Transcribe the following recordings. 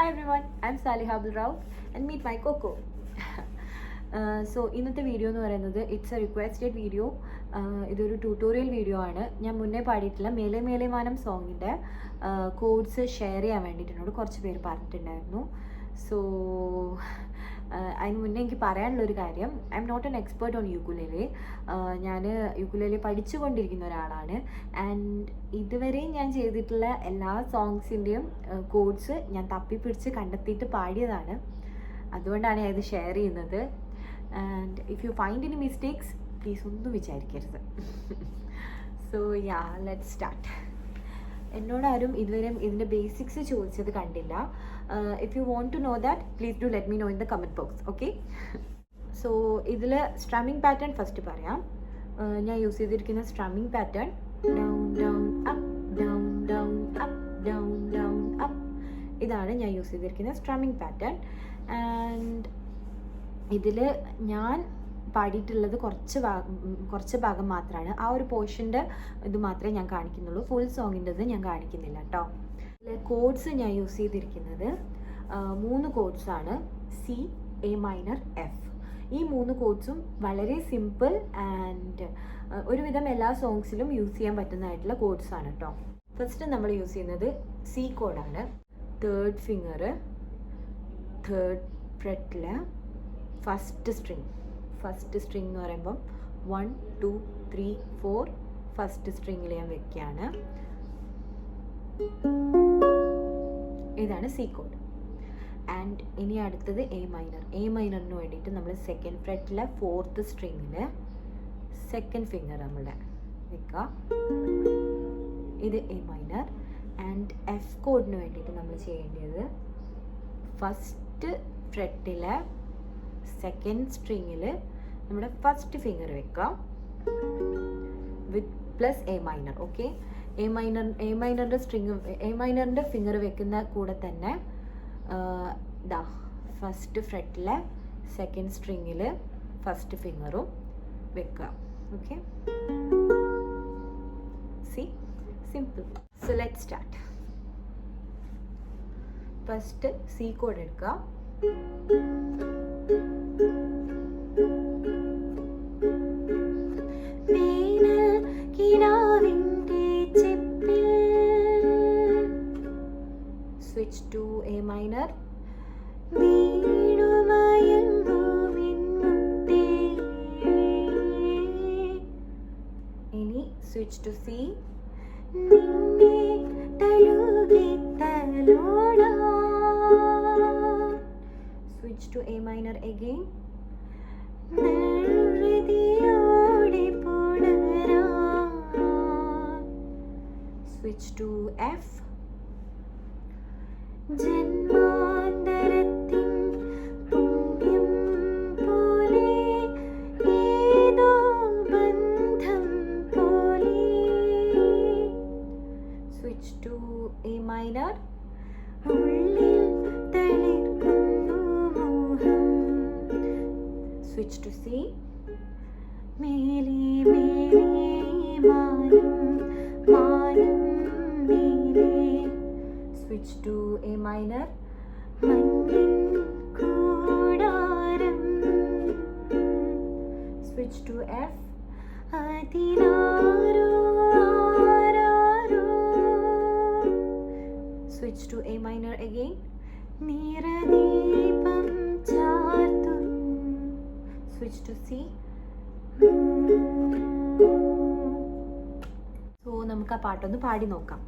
Hi everyone, I'm Saliha Abdul Rauf and meet my Coco. So ഇന്നത്തെ video എന്ന് പറയുന്നത് it's A requested video. ഇതൊരു tutorial video ആണ്. ഞാൻ മുന്നേ പാടിയിട്ടുള്ള മേലെ മേലെ മാനം സോങ്ങിൻ്റെ കോഡ്സ് ഷെയർ ചെയ്യാൻ വേണ്ടിയിട്ട് എന്നോട് കുറച്ച് പേര് പറഞ്ഞിട്ടുണ്ടായിരുന്നു. സോ അതിന് മുന്നേ എനിക്ക് പറയാനുള്ളൊരു കാര്യം, I am not an expert on ukulele. ഞാൻ യൂക്കുലേലെ പഠിച്ചുകൊണ്ടിരിക്കുന്ന ഒരാളാണ്. ആൻഡ് ഇതുവരെയും ഞാൻ ചെയ്തിട്ടുള്ള എല്ലാ സോങ്സിൻ്റെയും കോഡ്സ് ഞാൻ തപ്പിപ്പിടിച്ച് കണ്ടെത്തിയിട്ട് പാടിയതാണ്. അതുകൊണ്ടാണ് ഞാൻ ഇത് ഷെയർ ചെയ്യുന്നത്. And if you find any mistakes please ഒന്നും വിചാരിക്കരുത്. So ya, let's start. എന്നോട് ആരും ഇതുവരെ ഇതിൻ്റെ ബേസിക്സ് ചോദിച്ചത് കണ്ടില്ല. If you want to know that please do let me know in the comment box, okay? So ഇതിൽ സ്ട്രമ്മിങ് പാറ്റേൺ ഫസ്റ്റ് പറയാം. ഞാൻ യൂസ് ചെയ്തിരിക്കുന്ന strumming pattern down down up down down up down down up, ഇതാണ് ഞാൻ use ചെയ്തിരിക്കുന്ന strumming pattern. And ഇതിൽ ഞാൻ പാടിയിട്ടുള്ളത് കുറച്ച് ഭാഗം മാത്രമാണ്. ആ ഒരു പോർഷൻ്റെ ഇത് മാത്രമേ ഞാൻ കാണിക്കുന്നുള്ളൂ. ഫുൾ സോങ്ങിൻ്റെത് ഞാൻ കാണിക്കുന്നില്ല കേട്ടോ. കോഡ്സ് ഞാൻ യൂസ് ചെയ്തിരിക്കുന്നത് 3 കോഡ്സാണ്: സി, എ മൈനർ, എഫ്. ഈ 3 കോഡ്സും വളരെ സിമ്പിൾ ആൻഡ് ഒരുവിധം എല്ലാ സോങ്സിലും യൂസ് ചെയ്യാൻ പറ്റുന്നതായിട്ടുള്ള കോഡ്സാണ് കേട്ടോ. ഫസ്റ്റ് നമ്മൾ യൂസ് ചെയ്യുന്നത് സി കോഡാണ്. 3rd finger, 3rd ഫ്രെറ്റിൽ first string എന്ന് പറയുമ്പം 1 2 3 4 ഫസ്റ്റ് സ്ട്രിങ്ങിൽ ഞാൻ വെക്കുകയാണ്. ഇതാണ് സി കോഡ്. ആൻഡ് ഇനി അടുത്തത് എ മൈനറിന് വേണ്ടിയിട്ട് നമ്മൾ 2nd ഫ്രെറ്റിലെ 4th സ്ട്രിങ്ങിൽ 2nd ഫിംഗർ നമ്മളുടെ വെക്കുക. ഇത് എ മൈനർ. ആൻഡ് എഫ് കോഡിന് വേണ്ടിയിട്ട് നമ്മൾ ചെയ്യേണ്ടത് ഫസ്റ്റ് ഫ്രെറ്റിലെ 2nd സ്ട്രിങ്ങിൽ നമ്മുടെ ഫസ്റ്റ് ഫിംഗർ വെക്കാം with plus A minor. Okay, A മൈനറിൻ്റെ ഫിംഗർ വെക്കുന്ന കൂടെ തന്നെ ഫസ്റ്റ് ഫ്രെറ്റിലെ 2nd സ്ട്രിങ്ങിൽ ഫസ്റ്റ് ഫിംഗറും വെക്കുക. Okay, C, simple. So let start. First C code എടുക്കുക. Switch to A minor. ഇനി switch to C. Switch to A minor again. Switch to F. ജന്മാന്തരത്തിൻ പുണ്യം പോലെ ഏതോ ബന്ധം പോലെ. Switch to A minor. ഉള്ളിൽ തളിർക്കുന്നു മോഹം. Switch to C. മേലേ മേലേ മാനം മാനം മേലേ. Switch to A minor. മഞ്ഞിൻ കൂടാരം. Switch to F. അതിനാരോ ആരാരോ. Switch to A minor again. നിറദീപം ചാർത്തും. Switch to C. So നമുക്ക് ആ പാട്ടൊന്ന് പാടി നോക്കാം.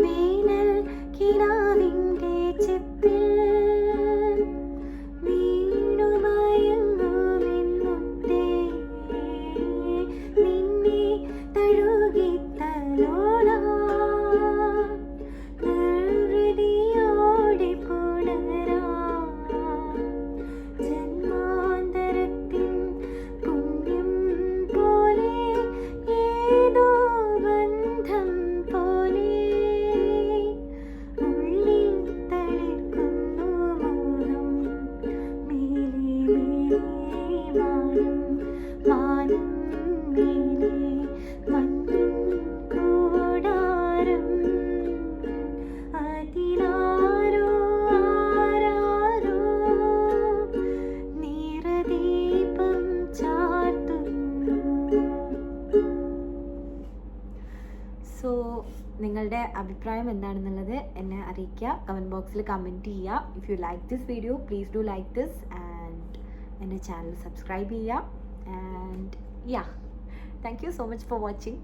വേനൽ കിനാവിൻ്റെ ചെപ്പിൽ വീണുമയങ്ങുമെന്നുത്തേ നിന്നെ തഴുകിത്തലോടാൻ നിർവൃതിയോടെ പുണരാൻ. ജന്മാന്തരത്തിൻ പുണ്യം പോലെ സോ നിങ്ങളുടെ അഭിപ്രായം എന്താണെന്നുള്ളത് എന്നെ അറിയിക്കുക, കമൻറ്റ് ബോക്സിൽ കമൻറ്റ് ചെയ്യുക. If you like this video please do like this and എൻ്റെ ചാനൽ സബ്സ്ക്രൈബ് ചെയ്യുക. And yeah, thank you so much for watching.